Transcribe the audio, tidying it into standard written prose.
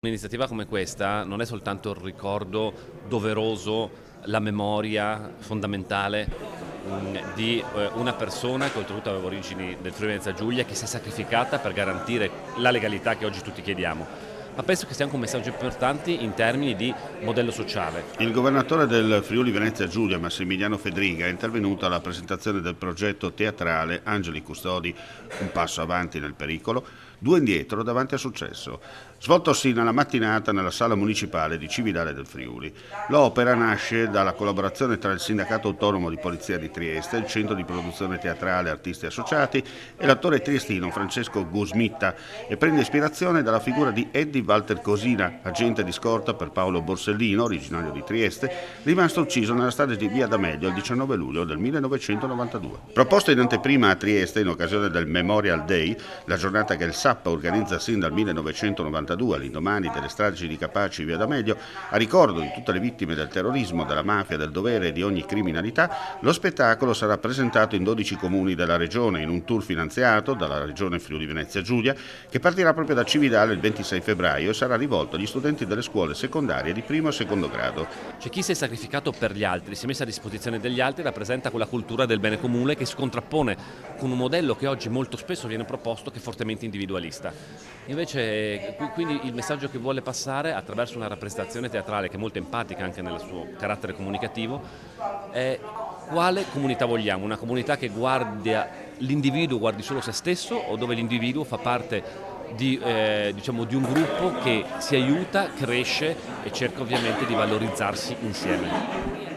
Un'iniziativa come questa non è soltanto il ricordo doveroso, la memoria fondamentale di una persona che oltretutto aveva origini del Friuli Venezia Giulia, che si è sacrificata per garantire la legalità che oggi tutti chiediamo, ma penso che sia anche un messaggio importante in termini di modello sociale. Il governatore del Friuli Venezia Giulia, Massimiliano Fedriga, è intervenuto alla presentazione del progetto teatrale Angeli Custodi, un passo avanti nel pericolo, due indietro davanti al successo, svoltosi nella mattinata nella sala municipale di Cividale del Friuli. L'opera nasce dalla collaborazione tra il Sindacato Autonomo di Polizia di Trieste, il Centro di Produzione Teatrale Artisti Associati e l'attore triestino Francesco Gusmitta e prende ispirazione dalla figura di Eddie Walter Cosina, agente di scorta per Paolo Borsellino, originario di Trieste, rimasto ucciso nella strage di Via D'Amelio il 19 luglio del 1992. Proposto in anteprima a Trieste in occasione del Memorial Day, la giornata che il SAP organizza sin dal 1992, all'indomani delle stragi di Capaci e Via D'Amelio, a ricordo di tutte le vittime del terrorismo, della mafia, del dovere e di ogni criminalità, lo spettacolo sarà presentato in 12 comuni della regione in un tour finanziato dalla regione Friuli Venezia Giulia, che partirà proprio da Cividale il 26 febbraio e sarà rivolto agli studenti delle scuole secondarie di primo e secondo grado. C'è chi si è sacrificato per gli altri, si è messo a disposizione degli altri, rappresenta quella cultura del bene comune che si contrappone con un modello che oggi molto spesso viene proposto che è fortemente individualista. Invece quindi il messaggio che vuole passare attraverso una rappresentazione teatrale che è molto empatica anche nel suo carattere comunicativo è quale comunità vogliamo, una comunità che l'individuo guardi solo se stesso o dove l'individuo fa parte di un gruppo che si aiuta, cresce e cerca ovviamente di valorizzarsi insieme.